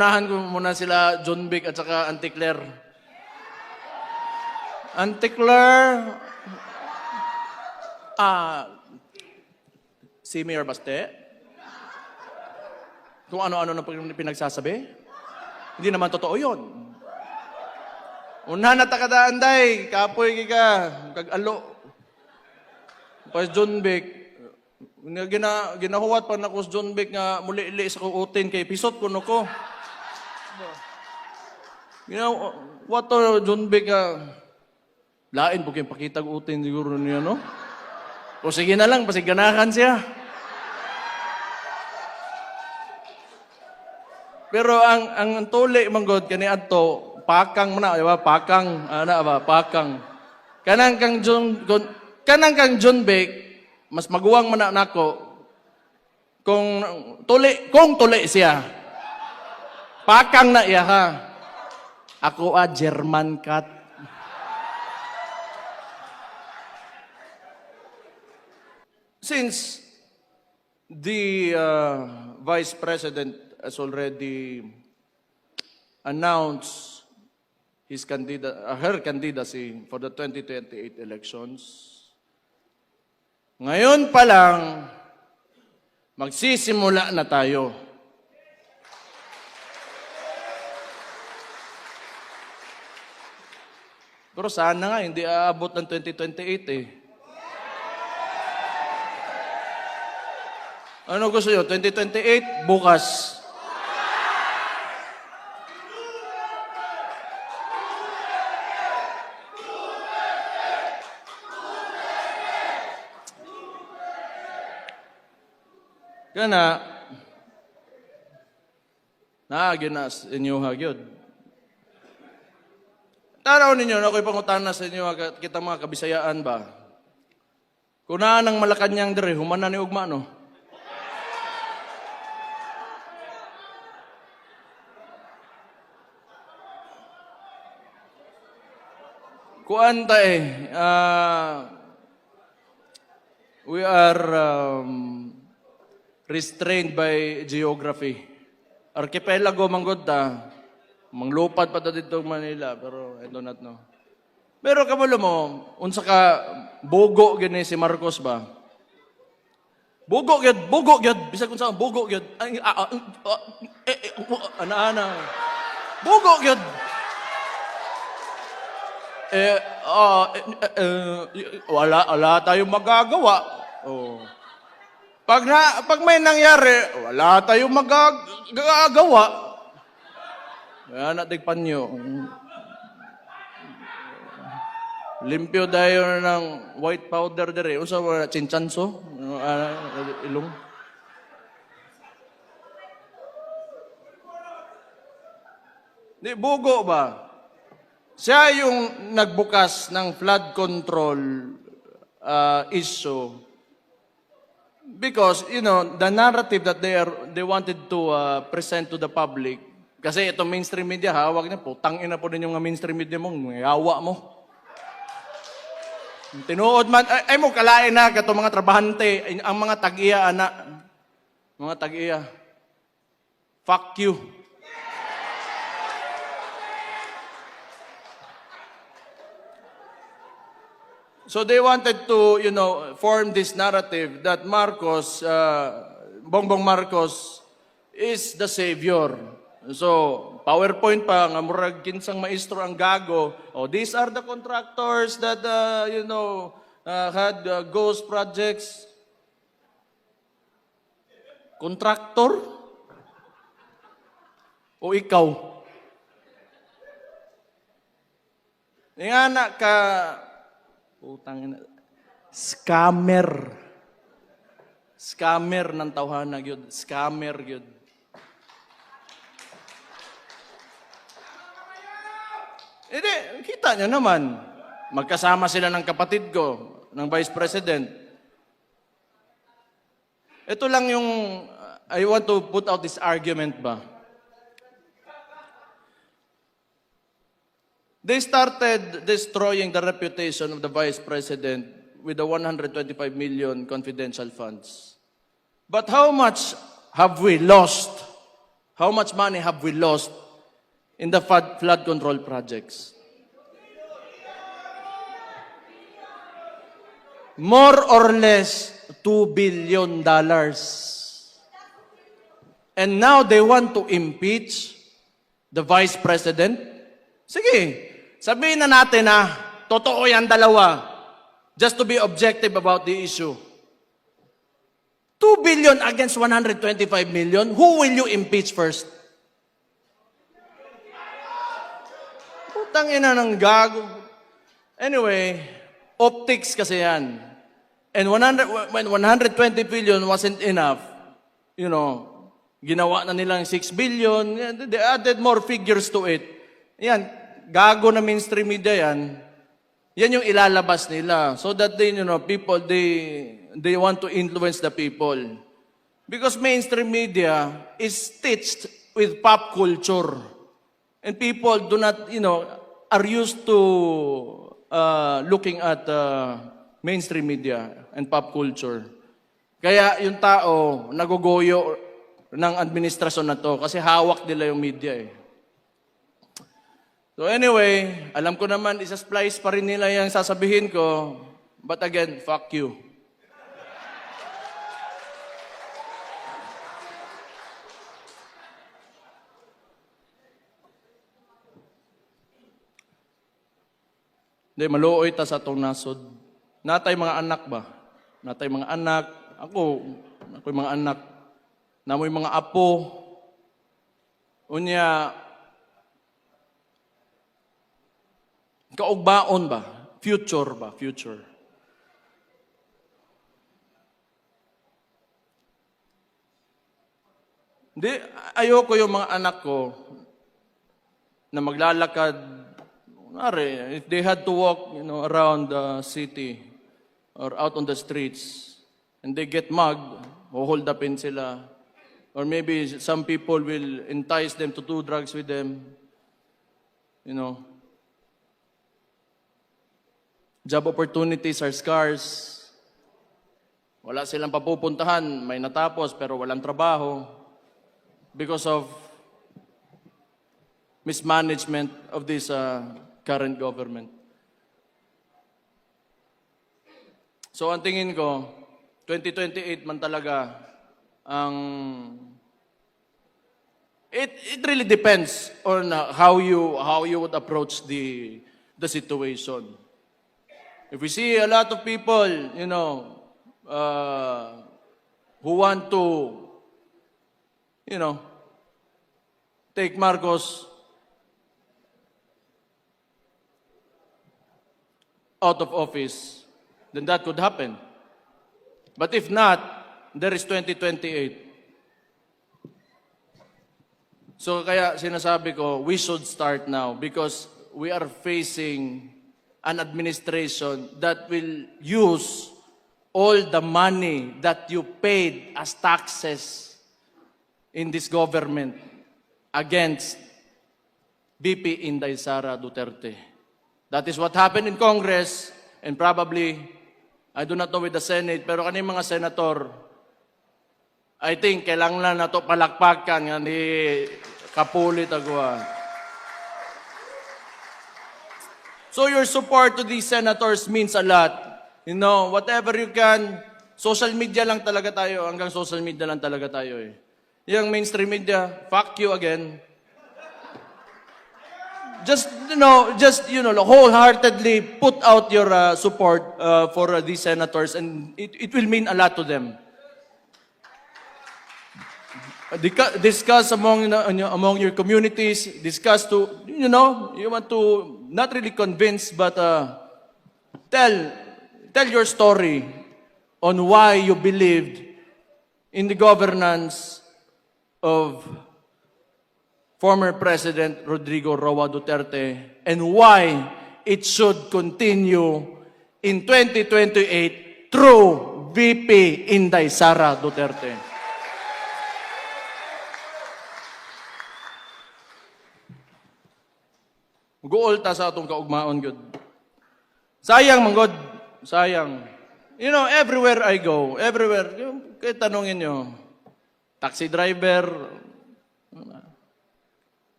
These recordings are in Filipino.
Unahan ko muna sila John Vic at saka Auntie Claire. Auntie Claire, si Mayor Baste, kung ano-ano na pinagsasabi, hindi naman totoo yun. Unahan na takadaan day, kapoy ka, kag-alo. Pas John Vic, ginahuwat pa na ko John Vic nga muli-ili sa kuutin kay pisot ko no ko. What to John Vic lain po kayong pakitag utin siguro niya, no? O sige na lang, pasiganakan siya. Pero ang tuli manggod kani adto, pakang man na, ba? Pakang, ana ba? Pakang. Kanang kang John Vic, mas maguwang man na nako kung tuli siya. Pakang na iya ha. Ako German cat. Since the Vice President has already announced her candidacy for the 2028 elections, ngayon pa lang, magsisimula na tayo. Pero sana nga, hindi aabot ng 2028 eh. Ano gusto nyo? 2028? Bukas. Kana, ginas inyo hagyod. Tanaw ninyo, ako'y pangutana sa inyo, kita mga Kabisayaan ba? Kunaan ng Malacanang dire, humana ni ugma, no? Kuanta we are restrained by geography. Archipelago manggod ta. Manglupad pa dito Manila, pero I do not know. Pero kamulo mo, unsa ka bugo gani si Marcos ba? Bugo gyud, bisag unsa bugo gyud. Ana. Bugo gyud. Wala tayong magagawa. Oh. Pag may nangyari, wala tayong magagawa. Kaya natigpan nyo. Limpyo dayo ng white powder dire. Usa wala chinchanso? Ilong. Di bugo ba? Siya yung nagbukas ng flood control issue because, the narrative that they wanted to present to the public. Kasi itong mainstream media, hawag niya po. Tangin na po din yung mainstream media mo. Yawa mo. Tinuod man. Ay mo, kalain na kato mga trabahante. Ang mga tag-iya, anak. Mga tag-iya. Fuck you. So they wanted to, form this narrative that Marcos, Bongbong Marcos, is the savior. So, PowerPoint pa, nga murag kinsang maestro ang gago. Oh, these are the contractors that, had ghost projects. Contractor? O ikaw? Nga na ka, scammer. Scammer ng tawhana gyud. Scammer gyud. Hindi, kita nyo naman. Magkasama sila ng kapatid ko, ng Vice President. Ito lang yung, I want to put out this argument ba. They started destroying the reputation of the Vice President with the 125 million confidential funds. But how much have we lost? How much money have we lost in the flood control projects? More or less $2 billion. And now they want to impeach the Vice President? Sige, sabihin na natin na totoo yan dalawa. Just to be objective about the issue. 2 billion against 125 million, who will you impeach first? Putang ina ng gago. Anyway, optics kasi yan. And when 120 billion wasn't enough, you know, ginawa na nilang 6 billion, they added more figures to it. Yan, gago na mainstream media yan. Yan yung ilalabas nila so that they, you know, people, they want to influence the people. Because mainstream media is stitched with pop culture. And people do not, you know, are used to looking at mainstream media and pop culture. Kaya yung tao, nagugoyo ng administrasyon na to kasi hawak nila yung media eh. So anyway, alam ko naman, isa-splice pa rin nila yung sasabihin ko. But again, fuck you. Hindi, maluoy ta sa itong nasod. Natay mga anak ba? Natay mga anak. Ako'y mga anak. Namoy mga apo. Unya, kaugbaon ba? Future ba? Future. Hindi, ayoko yung mga anak ko na maglalakad. If they had to walk, you know, around the city or out on the streets and they get mugged, hold upin sila. Or maybe some people will entice them to do drugs with them. You know. Job opportunities are scarce. Wala silang papupuntahan. May natapos pero walang trabaho. Because of mismanagement of this current government. So ang tingin ko, 2028 man talaga ang... It really depends on how you would approach the situation. If we see a lot of people, you know, who want to, you know, take Marcos out of office, then that could happen. But if not, there is 2028. So kaya sinasabi ko, we should start now because we are facing an administration that will use all the money that you paid as taxes in this government against BP Inday Sara Duterte. That is what happened in Congress and probably, I do not know with the Senate, pero kaning mga senator, I think kailangan na to palakpakan nga ni Kapulit Agua. So your support to these senators means a lot. You know, whatever you can, social media lang talaga tayo, hanggang social media lang talaga tayo eh. Yung mainstream media, fuck you again. Just wholeheartedly put out your support for these senators and it will mean a lot to them. Discuss among your communities, discuss to, you know, you want to not really convince, but tell your story on why you believed in the governance of former President Rodrigo Roa Duterte and why it should continue in 2028 through VP Inday Sara Duterte. Guol ta sa atong kaugmaon, good. Sayang, manggod. Sayang. You know, everywhere I go, everywhere, kahit tanongin nyo, taxi driver,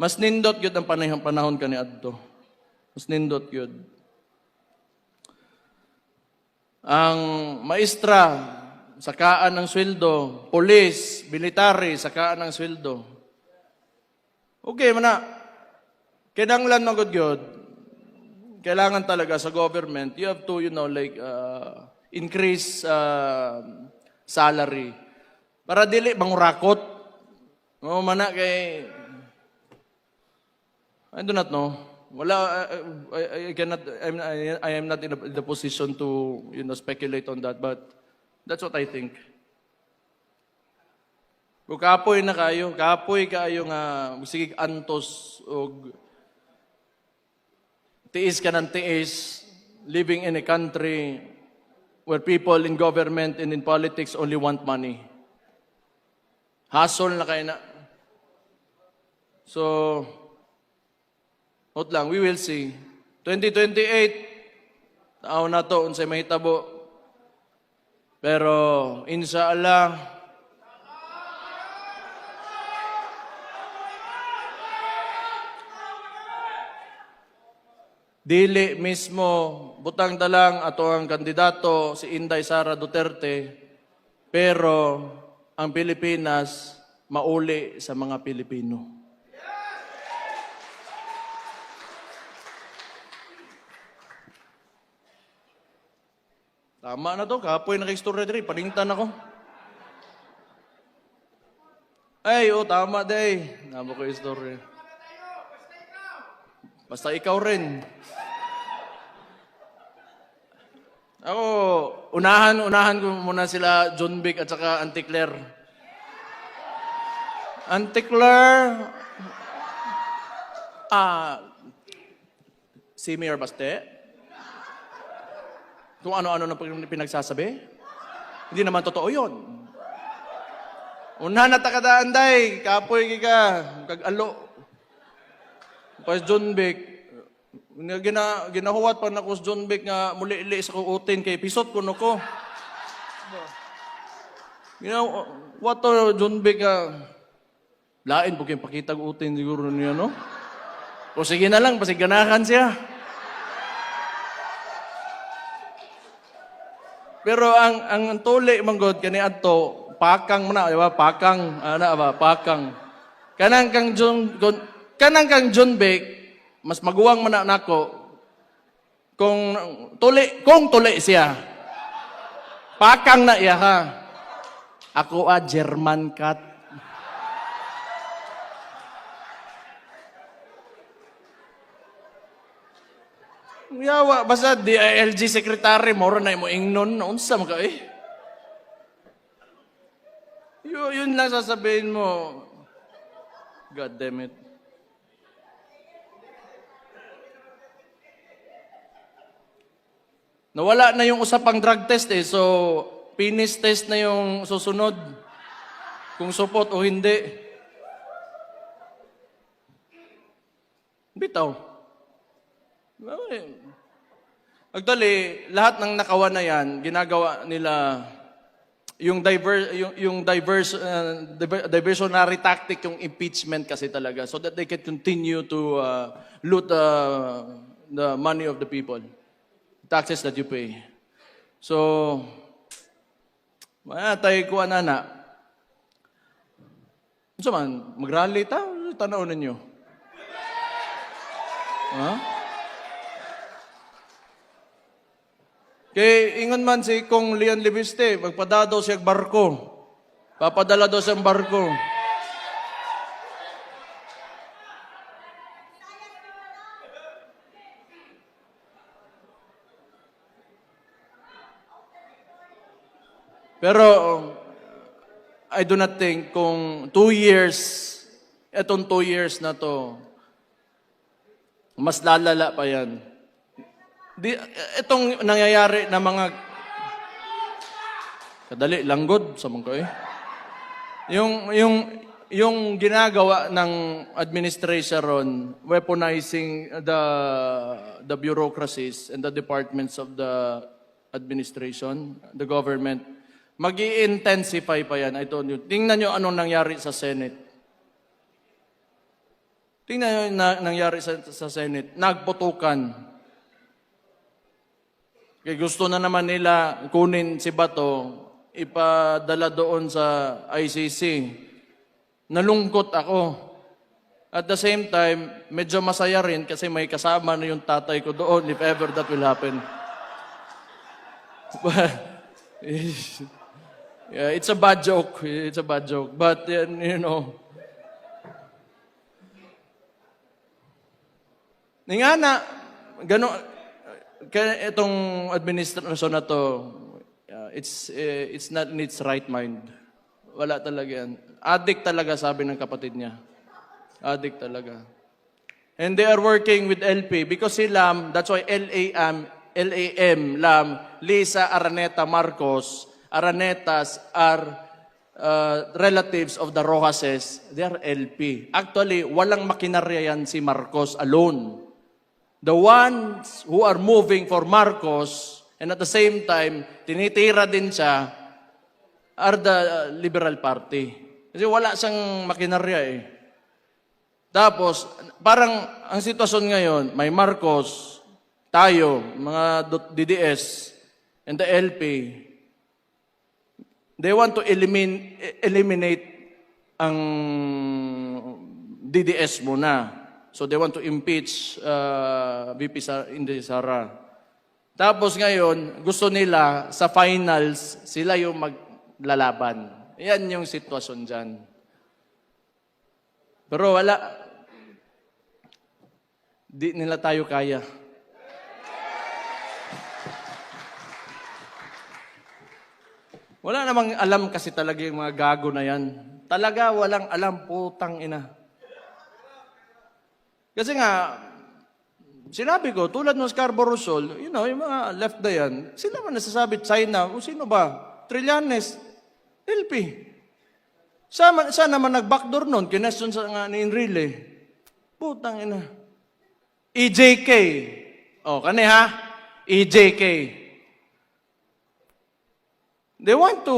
Mas nindot yun ang panahon ka ni adto. Mas nindot yun. Ang maestra, sakaan ng sweldo. Police, military, sakaan ng sweldo. Okay, mana. Kinanglan magod yun. Kailangan talaga sa government, you have to, increase salary. Para dili mangurakot. No, mana kay I do not know. Wala, I cannot. I am not in the position to speculate on that. But that's what I think. Kung kapoy kayo nga sige antos og tiis ka ng tiis, living in a country where people in government and in politics only want money. Hustle na kayo na. So, note lang, we will see. 2028, tao na to, unsay mahitabo. Pero, inshallah, dili mismo butang dalang ato ang kandidato si Inday Sara Duterte, pero ang Pilipinas mauli sa mga Pilipino. Tama na to, kapoy na kay story diri, paningtan ako. Ay, tama day. Namo ko yung story. Basta ikaw rin. Ako, unahan ko muna sila John Vic at saka Auntie Claire. Auntie Claire, si Mayor Baste, kung ano-ano na pinagsasabi, hindi naman totoo yun. Unahan na takadaan day, kapoy ka, kag-alo. Pas John Vic, ginahuwat pa na ko sa John Vic nga muli-ili sa kuutin kay pisot ko no ko. What to John Vic lain po kayong pakitag utin siguro niya, no? O sige na lang, pasiganakan siya. Pero ang tuli manggod kani adto pakang man di ba? Pakang pakang. Kanang kang John Vic mas maguwang man nako kung tuli siya. Pakang na iya ha. Ako German cat. Yawa, basta DILG secretary, moro na mo ingnon, unsa man ka eh. Yun lang sasabihin mo. God damn it. Nawala na yung usapang drug test eh, so penis test na yung susunod. Kung support o hindi. Bitaw. Actually, lahat ng nakawan na yan, ginagawa nila yung diversionary tactic, yung impeachment kasi talaga, so that they can continue to loot the money of the people, taxes that you pay. So, tayo ko anana. So man, mag-rally ta? Tanaw ninyo. Huh? Kay ingon man si Kong Leon Libiste, magpadala daw siya barko. Papadala daw siyang barko. Pero I do not think kung 2 years, etong 2 years na to, mas lalala pa yan. Itong nangyayari na mga kadali langgod sa mga yung ginagawa ng administration weaponizing the bureaucracies and the departments of the administration, the government, magi-intensify pa yan. I told you. Tingnan nyo anong nangyari sa Senate. Tingnan nyo yung nangyari sa Senate. Nagputukan. Kaya gusto na naman nila kunin si Bato, ipadala doon sa ICC. Nalungkot ako. At the same time, medyo masaya rin kasi may kasama na yung tatay ko doon if ever that will happen. But, yeah, it's a bad joke. It's a bad joke. But, you know, nga na, gano'n, kaya itong administrasyon na to, it's not in its right mind. Wala talaga yan. Addict talaga, sabi ng kapatid niya. Addict talaga. And they are working with LP because si Lam, that's why LAM, Lam, Lisa Araneta Marcos, Aranetas are relatives of the Rojases. They are LP. Actually, walang makinarya yan si Marcos alone. The ones who are moving for Marcos and at the same time, tinitira din siya, are the Liberal Party. Kasi wala siyang makinarya eh. Tapos, parang ang sitwasyon ngayon, may Marcos, tayo, mga DDS, and the LP, they want to eliminate ang DDS muna. So they want to impeach VP Inday Sara. Tapos ngayon, gusto nila sa finals, sila yung maglalaban. Yan yung sitwasyon dyan. Pero wala. Di nila tayo kaya. Wala namang alam kasi talaga yung mga gago na yan. Talaga walang alam, putang ina. Kasi nga, sinabi ko, tulad ng Scarborough Shoal, you know, yung mga left na yan, sila man nasasabi, China, o sino ba? Trillanes, LP. Saan naman nag-backdoor nun? Kinesyon sa nga ni Enrile. Putang ina. EJK. O, kani ha? EJK. They want to,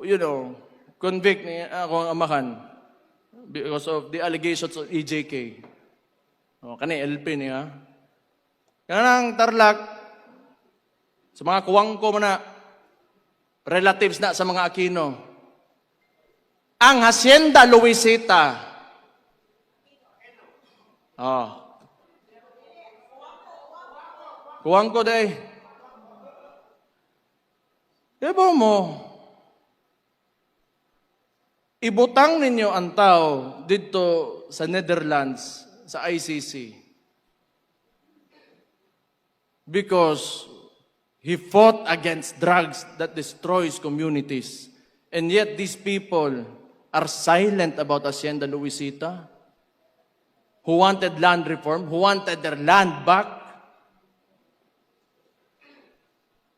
you know, convict ni akong amahan because of the allegations of EJK. O, kani LP niya. Kanang Tarlac, sa mga kuwang ko na relatives na sa mga Aquino. Ang Hacienda Luisita. Oh. Kuwang ko day. Diba mo, ibutang ninyo ang tao dito sa Netherlands, sa ICC. Because he fought against drugs that destroys communities. And yet these people are silent about Hacienda Luisita, who wanted land reform, who wanted their land back.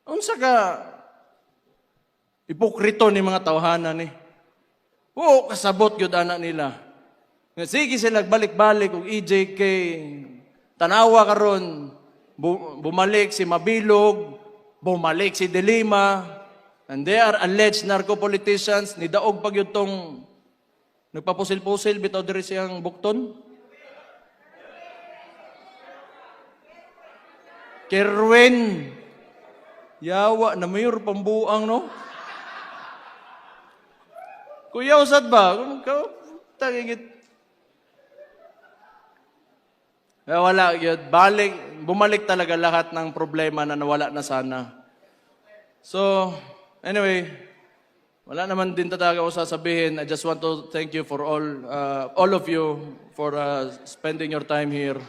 Unsa ka ipokrito ni mga tawhanan ni. Oo, kasabot gyud ana nila. Nga sige sila balik-balik og EJK. Tanawa karon bumalik si Mabilog, bumalik si De Lima, and they are alleged narco-politicians. Nidaog pag yun tong nagpapusil-pusil bitaw diri siyang bukton. Kerwin. Yawa na mayor pambuang, no? Kuya, usad ba? Tagigit. Wala yun. Bumalik talaga lahat ng problema na nawala na sana. So, anyway, wala naman din talaga ako sasabihin. I just want to thank you for all of you for spending your time here.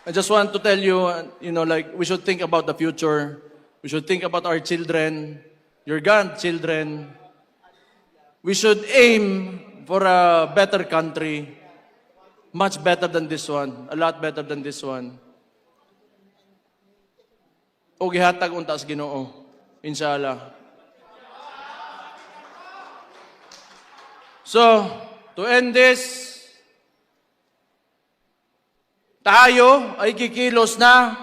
I just want to tell you, you know, like, we should think about the future. We should think about our children, your grandchildren. We should aim for a better country, much better than this one, a lot better than this one. O gihatag unta sa Ginoo, inshallah. So, to end this, tayo ay kikilos na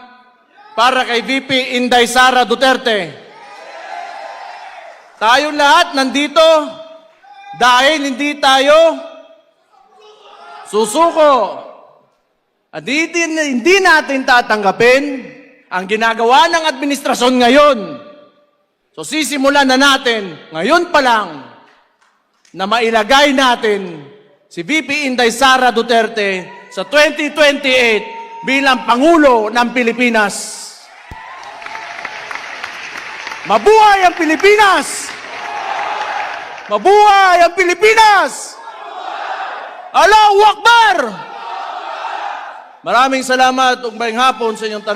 para kay VP Inday Sara Duterte. Tayo lahat nandito Dahil hindi tayo susuko. At hindi natin tatanggapin ang ginagawa ng administrasyon ngayon. So sisimulan na natin ngayon pa lang na mailagay natin si VP Inday Sara Duterte sa 2028 bilang Pangulo ng Pilipinas. Mabuhay ang Pilipinas! Mabuhay ang Pilipinas! Allahu Akbar! Maraming salamat ug maayong hapon sa inyong tanan.